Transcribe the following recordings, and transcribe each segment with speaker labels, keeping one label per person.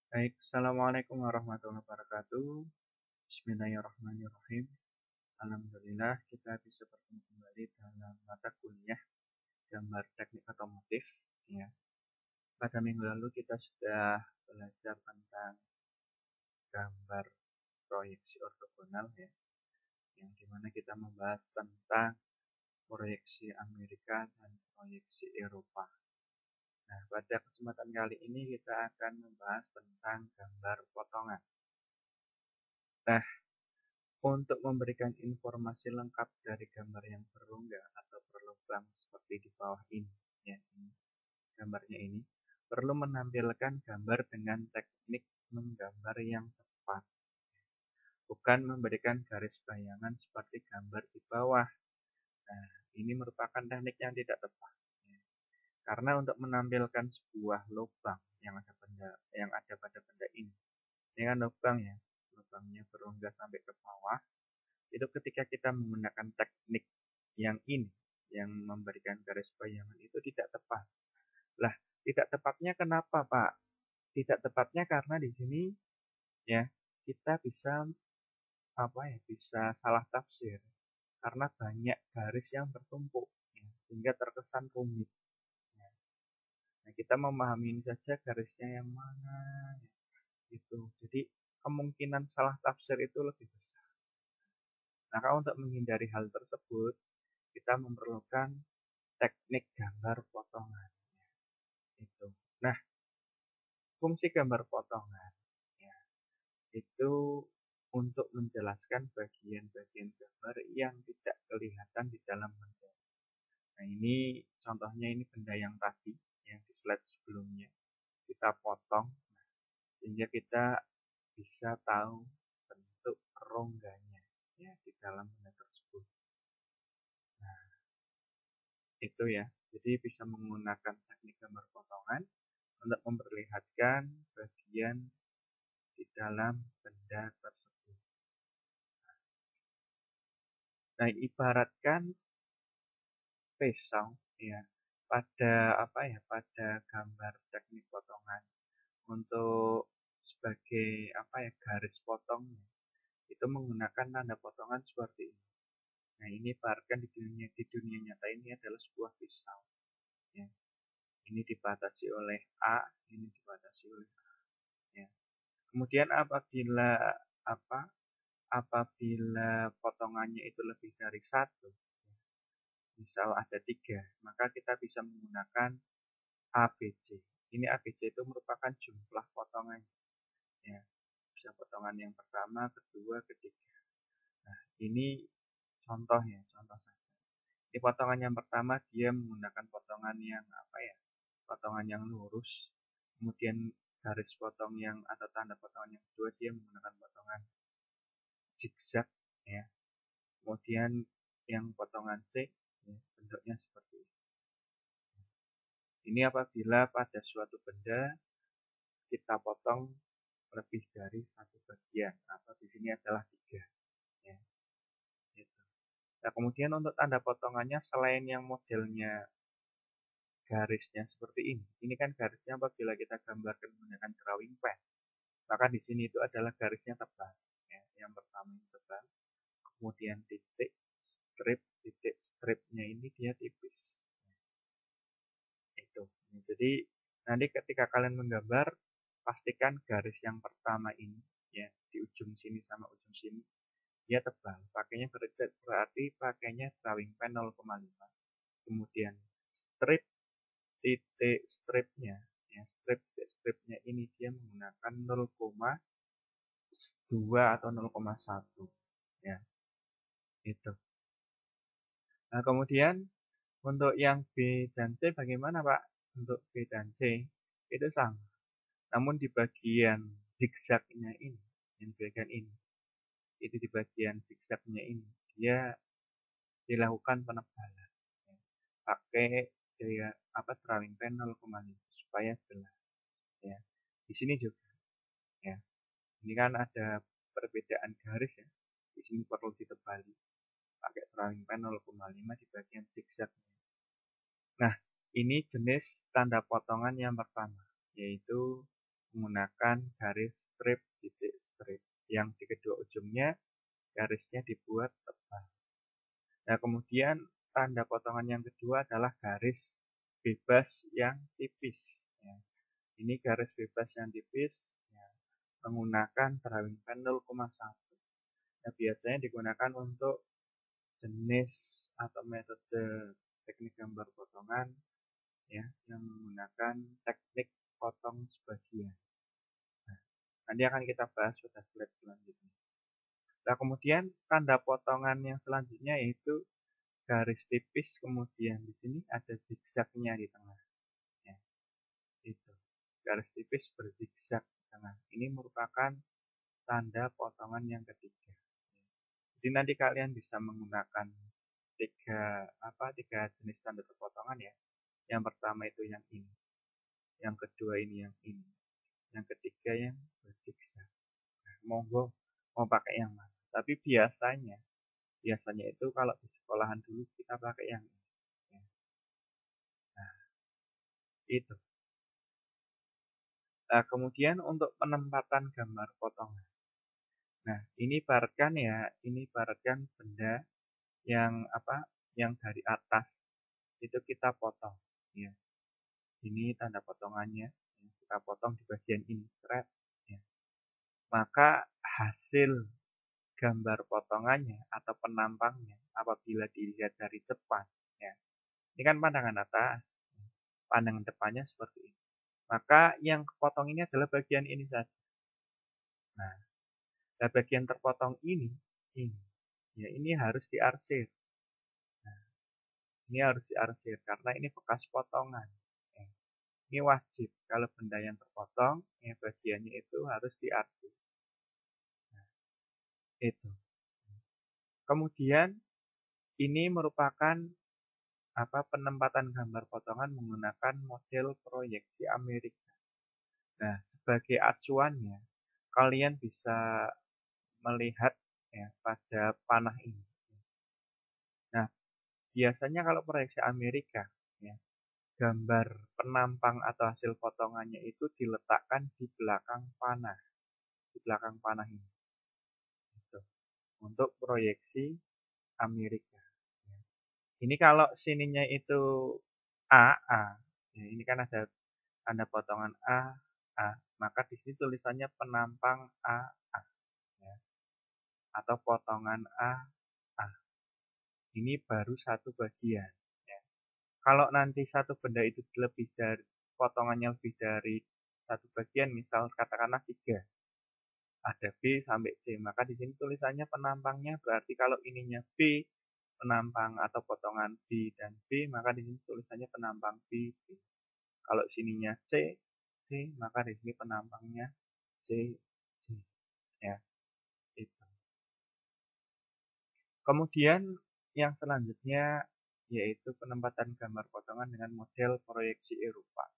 Speaker 1: Baik, Assalamualaikum warahmatullahi wabarakatuh. Bismillahirrahmanirrahim. Alhamdulillah kita bisa bertemu kembali dalam mata kuliah gambar teknik otomotif. Ya, pada minggu lalu kita sudah belajar tentang gambar proyeksi ortogonal ya, yang dimana kita membahas tentang proyeksi Amerika dan proyeksi Eropa. Nah, pada kesempatan kali ini kita akan membahas tentang gambar potongan. Nah, untuk memberikan informasi lengkap dari gambar yang berunggah atau berlubang seperti di bawah ini, ya, ini gambarnya ini, perlu menampilkan gambar dengan teknik menggambar yang tepat, bukan memberikan garis bayangan seperti gambar di bawah. Nah, ini merupakan teknik yang tidak tepat. Ya. Karena untuk menampilkan sebuah lubang yang ada pada benda ini kan lubang ya, lubangnya berunggah sampai ke bawah. Itu ketika kita menggunakan teknik yang ini, yang memberikan garis bayangan itu tidak tepat. Lah, tidak tepatnya kenapa, Pak? Tidak tepatnya karena di sini ya kita bisa bisa salah tafsir karena banyak garis yang bertumpuk ya, sehingga terkesan rumit. Ya. Nah, kita memahami ini saja garisnya yang mana ya, gitu. Jadi kemungkinan salah tafsir itu lebih besar. Maka untuk menghindari hal tersebut, kita memerlukan teknik gambar potongan. Itu. Nah, fungsi gambar potongan ya, itu untuk menjelaskan bagian-bagian gambar yang tidak kelihatan di dalam benda. Nah, ini contohnya ini benda yang tadi yang di slide sebelumnya kita potong sehingga kita bisa tahu bentuk rongganya ya di dalam benda tersebut. Nah, itu ya. Jadi bisa menggunakan teknik gambar potongan untuk memperlihatkan bagian di dalam benda tersebut. Nah, ibaratkan pisau ya pada pada gambar teknik potongan untuk sebagai garis potongnya itu menggunakan tanda potongan seperti ini. Nah, ini ibaratkan di dunia nyata ini adalah sebuah pisau ya. Ini dibatasi oleh A, ini dibatasi oleh A ya. Kemudian apa apabila potongannya itu lebih dari satu, misal ada 3, maka kita bisa menggunakan ABC. Ini ABC itu merupakan jumlah potongan. Ya, bisa potongan yang pertama, kedua, ketiga. Nah, ini contoh ya, contoh saja. Di potongan yang pertama dia menggunakan potongan yang potongan yang lurus. Kemudian garis potong yang atau tanda potongan yang kedua dia menggunakan potongan zigzag ya. Kemudian yang potongan C ya, bentuknya seperti ini. Ini apabila pada suatu benda kita potong lebih dari satu bagian atau di sini adalah 3 ya. Gitu. Nah, kemudian untuk tanda potongannya selain yang modelnya garisnya seperti ini kan garisnya apabila kita gambarkan menggunakan drawing pad, maka di sini itu adalah garisnya tebal ya. Yang pertama ini tebal, kemudian titik stripnya ini dia tipis. Itu. Jadi nanti ketika kalian menggambar, pastikan garis yang pertama ini ya di ujung sini sama ujung sini dia tebal. Pakainya berarti pakainya drawing pen 0,5. Kemudian strip titik stripnya ya stripnya ini dia menggunakan 0,2 atau 0,1 ya itu. Nah, kemudian untuk yang B dan C bagaimana, Pak? Untuk B dan C itu sama. Namun di bagian zigzagnya ini, yang bagian ini, itu di bagian zigzagnya ini, dia dilakukan penebalan. Ya. Pakai gaya drawing pen 0,5 supaya jelas. Ya. Di sini juga. Ya. Ini kan ada perbedaan garis ya. Di sini perlu ditebali. Pakai drawing pen 0,5 di bagian zigzagnya. Nah, ini jenis tanda potongan yang pertama, yaitu menggunakan garis strip titik strip yang di kedua ujungnya garisnya dibuat tebal. Nah, kemudian tanda potongan yang kedua adalah garis bebas yang tipis. Ya. Ini garis bebas yang tipis ya, menggunakan drawing pen 0,1. Nah, biasanya digunakan untuk jenis atau metode teknik gambar potongan ya yang menggunakan teknik potong sebagian. Nah, nanti akan kita bahas pada slide selanjutnya. Nah, kemudian tanda potongan yang selanjutnya yaitu garis tipis, kemudian di sini ada zigzagnya di tengah. Ya, itu. Garis tipis berzigzag di tengah. Ini merupakan tanda potongan yang ketiga. Jadi nanti kalian bisa menggunakan tiga jenis tanda potongan ya. Yang pertama itu yang ini, yang kedua ini yang ini, yang ketiga yang berzigzag. Nah, monggo mau pakai yang mana. Tapi biasanya itu kalau di sekolahan dulu kita pakai yang ini. Ya. Nah, itu. Nah, kemudian untuk penempatan gambar potongan. Nah, ini ibaratkan benda yang yang dari atas itu kita potong. Ya. Ini tanda potongannya. Ya. Kita potong di bagian ini, thread. Ya. Maka hasil gambar potongannya atau penampangnya apabila dilihat dari depan, ya. Ini kan pandangan atas. Pandangan depannya seperti ini. Maka yang kepotong ini adalah bagian ini saja. Nah, bagian terpotong ini, ya ini harus diarsir. Nah, ini harus diarsir karena ini bekas potongan. Ya. Ini wajib kalau benda yang terpotong, ya bagiannya itu harus diarsir. Nah, itu. Kemudian ini merupakan penempatan gambar potongan menggunakan model proyeksi Amerika. Nah, sebagai acuannya, kalian bisa melihat ya pada panah ini. Nah, biasanya kalau proyeksi Amerika, ya, gambar penampang atau hasil potongannya itu diletakkan di belakang panah ini. Gitu. Untuk proyeksi Amerika. Ya. Ini kalau sininya itu A, ya, ini kan ada tanda potongan A, maka di sini tulisannya penampang A, ya, atau potongan A. Ini baru satu bagian. Ya. Kalau nanti satu benda itu potongannya lebih dari satu bagian, misal katakanlah 3, ada B sampai C, maka di sini tulisannya penampangnya berarti kalau ininya B, penampang atau potongan B dan B, maka di sini tulisannya penampang B, B. Kalau sininya C, maka di sini penampangnya C, C. Ya, itu. Kemudian yang selanjutnya yaitu penempatan gambar potongan dengan model proyeksi Eropa.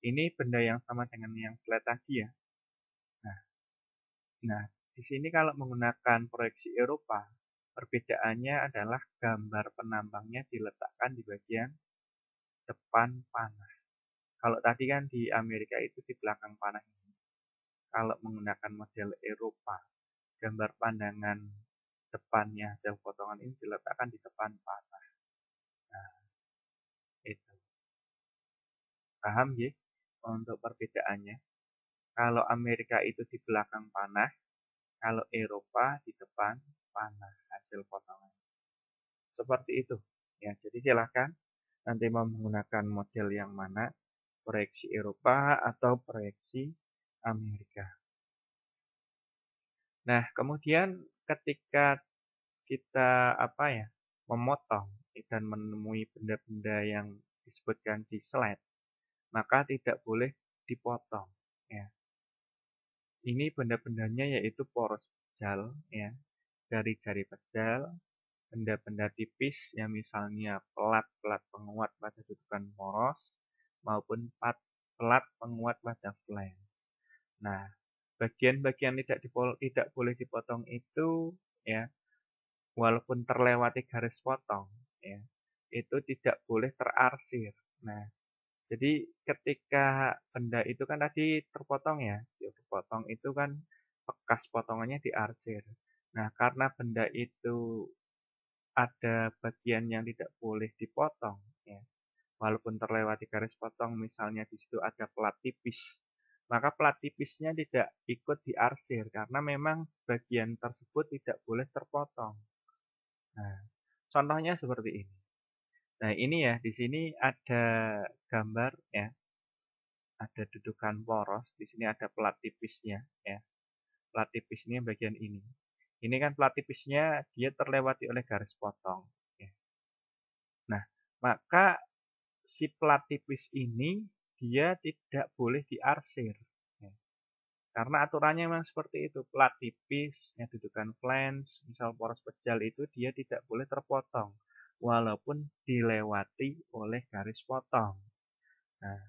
Speaker 1: Ini benda yang sama dengan yang slide tadi ya. Nah, di sini kalau menggunakan proyeksi Eropa, perbedaannya adalah gambar penampangnya diletakkan di bagian depan panah. Kalau tadi kan di Amerika itu di belakang panah ini. Kalau menggunakan model Eropa, gambar pandangan depannya hasil potongan ini diletakkan di depan panah. Nah, itu. Paham ya untuk perbedaannya? Kalau Amerika itu di belakang panah, kalau Eropa di depan panah hasil potongan. Seperti itu. Ya, jadi silahkan nanti mau menggunakan model yang mana, proyeksi Eropa atau proyeksi Amerika. Nah, kemudian ketika kita memotong dan menemui benda-benda yang disebutkan di slide, maka tidak boleh dipotong. Ya. Ini benda-bendanya yaitu poros pejal, ya, dari jari pejal, benda-benda tipis yang misalnya pelat-pelat penguat pada dudukan poros maupun pelat penguat pada flange. Nah, bagian-bagian tidak boleh dipotong itu ya, walaupun terlewati garis potong ya, itu tidak boleh terarsir. Nah, Jadi ketika benda itu kan tadi terpotong ya, terpotong itu kan bekas potongannya diarsir. Nah, karena benda itu ada bagian yang tidak boleh dipotong, ya, walaupun terlewati garis potong, misalnya di situ ada plat tipis, maka plat tipisnya tidak ikut diarsir karena memang bagian tersebut tidak boleh terpotong. Nah, contohnya seperti ini. Nah, ini ya, di sini ada gambar ya, ada dudukan poros, di sini ada plat tipisnya ya. Plat tipis ini bagian ini. Ini kan plat tipisnya dia terlewati oleh garis potong. Ya. Nah, maka si plat tipis ini dia tidak boleh diarsir. Ya. Karena aturannya memang seperti itu. Plat tipis, ya, dudukan flange, misal poros pejal itu dia tidak boleh terpotong. Walaupun dilewati oleh garis potong. Nah,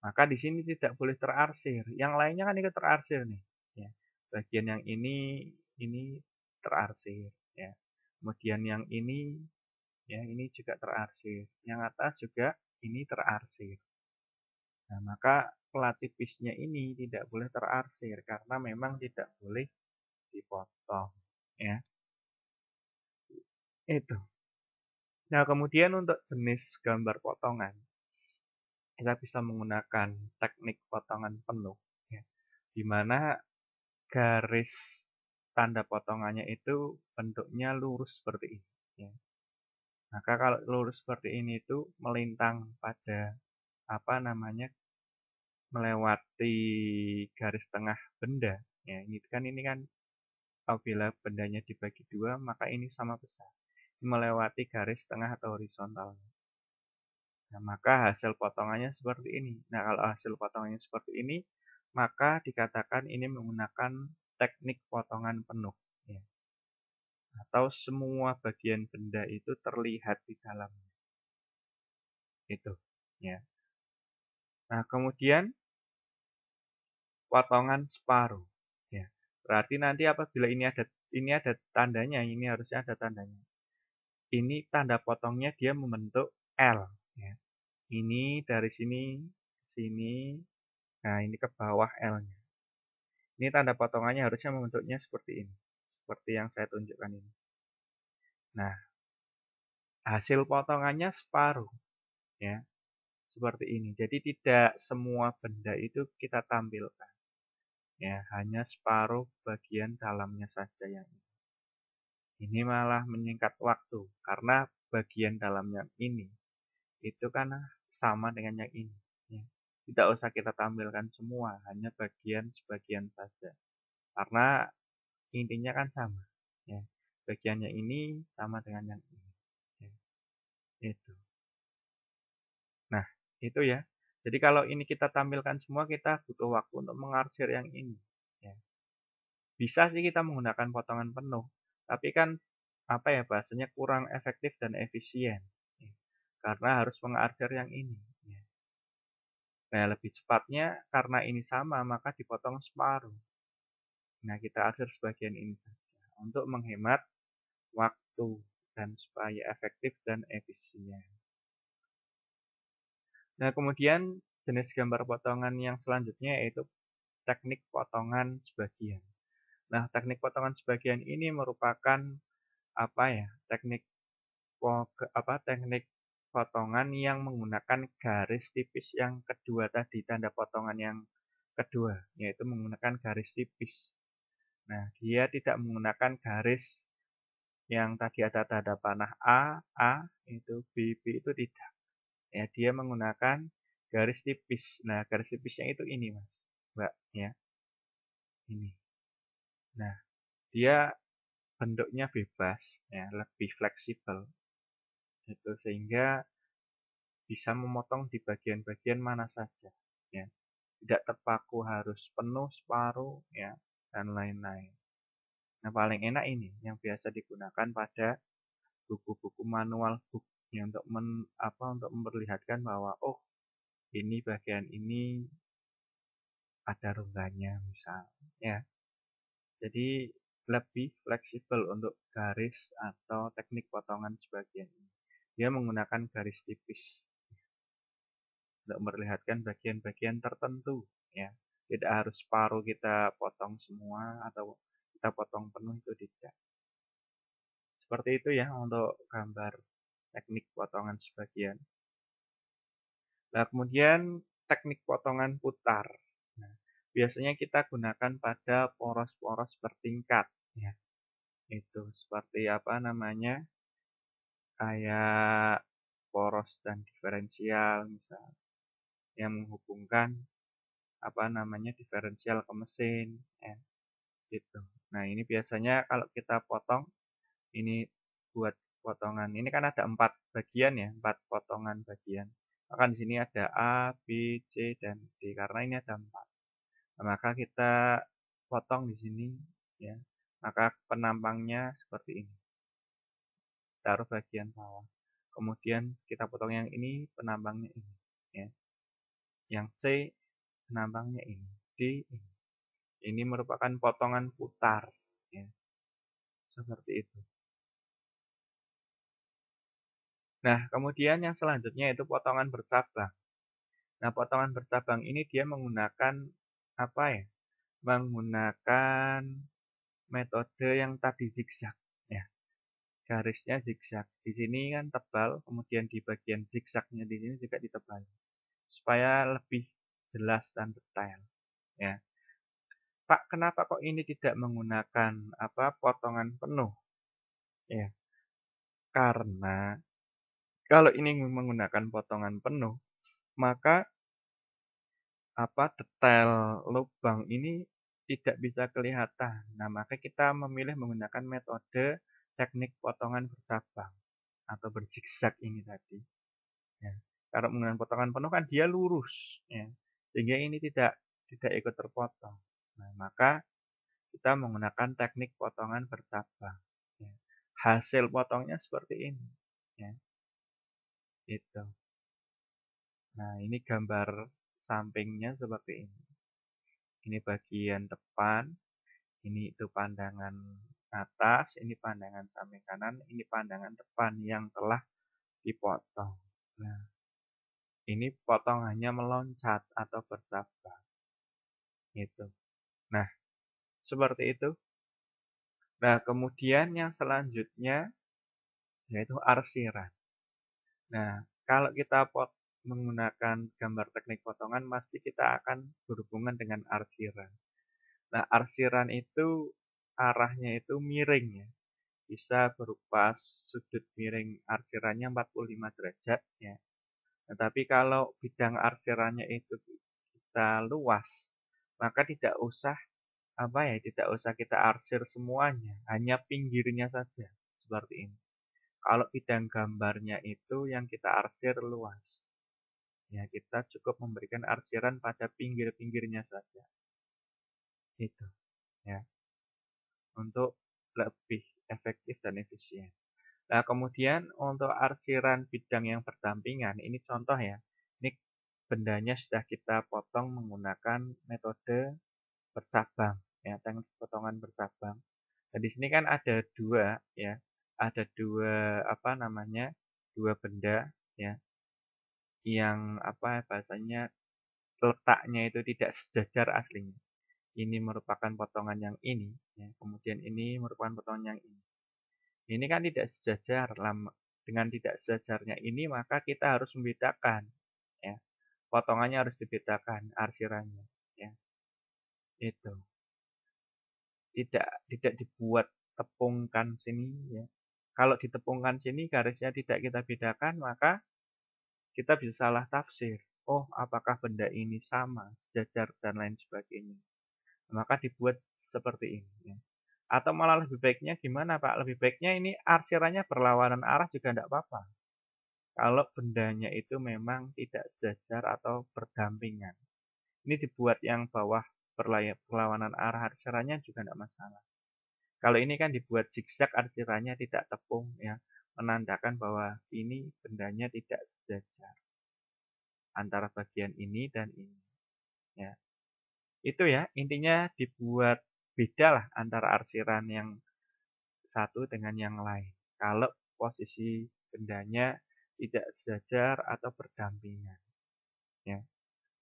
Speaker 1: maka di sini tidak boleh terarsir. Yang lainnya kan ikut terarsir nih. Ya. Bagian yang ini terarsir. Ya. Kemudian yang ini, ya ini juga terarsir. Yang atas juga ini terarsir. Nah, maka plat tipisnya ini tidak boleh terarsir karena memang tidak boleh dipotong. Ya, itu. Nah, kemudian untuk jenis gambar potongan, kita bisa menggunakan teknik potongan penuh. Ya, di mana garis tanda potongannya itu bentuknya lurus seperti ini. Ya. Maka kalau lurus seperti ini itu melintang pada apa namanya melewati garis tengah benda. Ya, ini kan apabila bendanya dibagi dua maka ini sama besar. Melewati garis tengah atau horizontal. Nah, maka hasil potongannya seperti ini. Nah, kalau hasil potongannya seperti ini, maka dikatakan ini menggunakan teknik potongan penuh. Ya. Atau semua bagian benda itu terlihat di dalamnya. Itu. Ya. Nah, kemudian potongan separuh. Ya. Berarti nanti apabila ini ada tandanya, ini harusnya ada tandanya. Ini tanda potongnya dia membentuk L. Ya. Ini dari sini ke sini. Nah, ini ke bawah L-nya. Ini tanda potongannya harusnya membentuknya seperti ini. Seperti yang saya tunjukkan ini. Nah, hasil potongannya separuh. Ya, seperti ini. Jadi tidak semua benda itu kita tampilkan. Ya, hanya separuh bagian dalamnya saja yang ini. Ini malah menyingkat waktu karena bagian dalamnya ini itu kan sama dengan yang ini. Ya. Tidak usah kita tampilkan semua, hanya bagian sebagian saja. Karena intinya kan sama. Ya. Bagiannya ini sama dengan yang ini. Ya. Itu. Nah, itu ya. Jadi kalau ini kita tampilkan semua, kita butuh waktu untuk mengarsir yang ini. Ya. Bisa sih kita menggunakan potongan penuh, tapi kan apa ya bahasanya kurang efektif dan efisien. Ya. Karena harus mengarsir yang ini. Ya. Nah, lebih cepatnya karena ini sama, maka dipotong separuh. Nah, kita arsir sebagian ini saja untuk menghemat waktu dan supaya efektif dan efisien. Nah, kemudian jenis gambar potongan yang selanjutnya yaitu teknik potongan sebagian. Nah, teknik potongan sebagian ini merupakan apa ya? Teknik potongan yang menggunakan garis tipis yang kedua tadi, tanda potongan yang kedua, yaitu menggunakan garis tipis. Nah, dia tidak menggunakan garis yang tadi ada tanda panah A, itu B, itu tidak. Ya, dia menggunakan garis tipis. Nah, garis tipisnya itu ini, Mas. Mbak, ya. Ini. Nah, dia bentuknya bebas, ya, lebih fleksibel. Itu sehingga bisa memotong di bagian-bagian mana saja, ya. Tidak terpaku harus penuh, separuh, ya, dan lain-lain. Nah, paling enak ini yang biasa digunakan pada buku-buku manual book ya, untuk memperlihatkan bahwa oh, ini bagian ini ada rongganya misal, ya. Jadi lebih fleksibel untuk garis atau teknik potongan sebagian ini. Dia menggunakan garis tipis. untuk memperlihatkan bagian-bagian tertentu ya. Tidak harus separuh kita potong semua atau kita potong penuh, itu tidak. Seperti itu ya untuk gambar teknik potongan sebagian. Nah, kemudian teknik potongan putar. Nah, biasanya kita gunakan pada poros-poros bertingkat ya. Itu seperti apa namanya? Kayak poros dan diferensial misal yang menghubungkan apa namanya diferensial ke mesin ya, gitu. Nah, ini biasanya kalau kita potong ini buat potongan ini kan ada 4 bagian ya, 4 potongan bagian. Maka di sini ada A, B, C, dan D karena ini ada 4. Nah, maka kita potong di sini ya. Maka penampangnya seperti ini. Taruh bagian bawah. Kemudian kita potong yang ini, penampangnya ini ya. Yang C penampangnya ini, D ini. Ini merupakan potongan putar ya. Seperti itu. Nah, kemudian yang selanjutnya itu potongan bercabang. Nah, potongan bercabang ini dia menggunakan apa ya? Menggunakan metode yang tadi zigzag ya. Garisnya zigzag. Di sini kan tebal, kemudian di bagian zigzagnya di sini juga ditebal supaya lebih jelas dan detail ya. Pak, kenapa kok ini tidak menggunakan apa potongan penuh? Ya, karena kalau ini menggunakan potongan penuh, maka apa detail lubang ini tidak bisa kelihatan. Nah, maka kita memilih menggunakan metode teknik potongan bercabang atau berzigzag ini tadi. Ya. Kalau menggunakan potongan penuh kan dia lurus, ya. Sehingga ini tidak ikut terpotong. Nah, maka kita menggunakan teknik potongan bercabang. Ya. Hasil potongnya seperti ini. Ya. Itu. Nah, ini gambar sampingnya seperti ini. Ini bagian depan, ini itu pandangan atas, ini pandangan samping kanan, ini pandangan depan yang telah dipotong. Nah, ini potongannya meloncat atau bercabang. Itu. Nah, seperti itu. Nah, kemudian yang selanjutnya yaitu arsiran. Nah, kalau kita menggunakan gambar teknik potongan, pasti kita akan berhubungan dengan arsiran. Nah, arsiran itu arahnya itu miring ya. Bisa berupa sudut miring arsirannya 45 derajat ya. Tetapi kalau bidang arsirannya itu kita luas, maka tidak usah apa ya, tidak usah kita arsir semuanya, hanya pinggirnya saja seperti ini. Kalau bidang gambarnya itu yang kita arsir luas, ya kita cukup memberikan arsiran pada pinggir-pinggirnya saja. Itu ya, untuk lebih efektif dan efisien. Nah, kemudian untuk arsiran bidang yang berdampingan, ini contoh ya. Ini bendanya sudah kita potong menggunakan metode bercabang, ya, teknik potongan bercabang. Dan di sini kan ada dua, ya, ada dua apa namanya, dua benda, ya, yang apa bahasanya letaknya itu tidak sejajar aslinya. Ini merupakan potongan yang ini, ya, kemudian ini merupakan potongan yang ini. Ini kan tidak sejajar, dengan tidak sejajarnya ini maka kita harus membedakan, ya. Potongannya harus dibedakan, arsirannya, ya. Itu. Tidak dibuat tepungkan sini, ya. Kalau ditepungkan sini garisnya tidak kita bedakan, maka kita bisa salah tafsir. Oh, apakah benda ini sama, sejajar, dan lain sebagainya. Maka dibuat seperti ini, ya. Atau malah lebih baiknya gimana, Pak? Lebih baiknya ini arsirannya berlawanan arah juga tidak apa-apa. Kalau bendanya itu memang tidak sejajar atau berdampingan. Ini dibuat yang bawah berlawanan arah arsirannya juga tidak masalah. Kalau ini kan dibuat zigzag arsirannya tidak tepung ya, menandakan bahwa ini bendanya tidak sejajar antara bagian ini dan ini ya. Itu ya, intinya dibuat beda lah antara arsiran yang satu dengan yang lain. Kalau posisi bendanya tidak sejajar atau berdampingan. ya.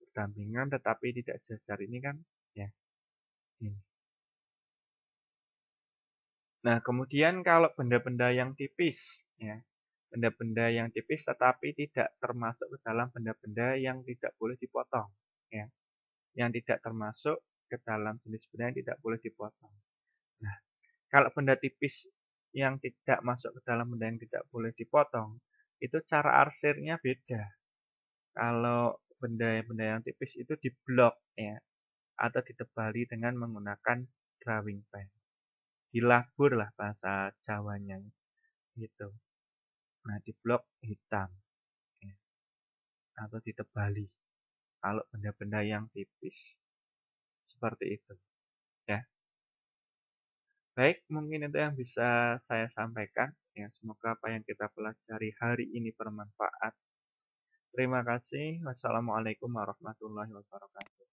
Speaker 1: Berdampingan tetapi tidak sejajar ini kan ya ini. Nah, kemudian kalau benda-benda yang tipis ya, benda-benda yang tipis tetapi tidak termasuk ke dalam benda-benda yang tidak boleh dipotong ya, yang tidak termasuk ke dalam jenis benda yang tidak boleh dipotong. Nah, kalau benda tipis yang tidak masuk ke dalam benda yang tidak boleh dipotong, itu cara arsirnya beda. Kalau benda-benda yang tipis itu diblok ya, atau ditebali dengan menggunakan drawing pen. Dilabur lah bahasa Jawanya gitu. Nah, diblok hitam ya, atau ditebali. Kalau benda-benda yang tipis seperti itu ya. Baik, mungkin itu yang bisa saya sampaikan ya. Semoga apa yang kita pelajari hari ini bermanfaat. Terima kasih. Wassalamualaikum warahmatullahi wabarakatuh.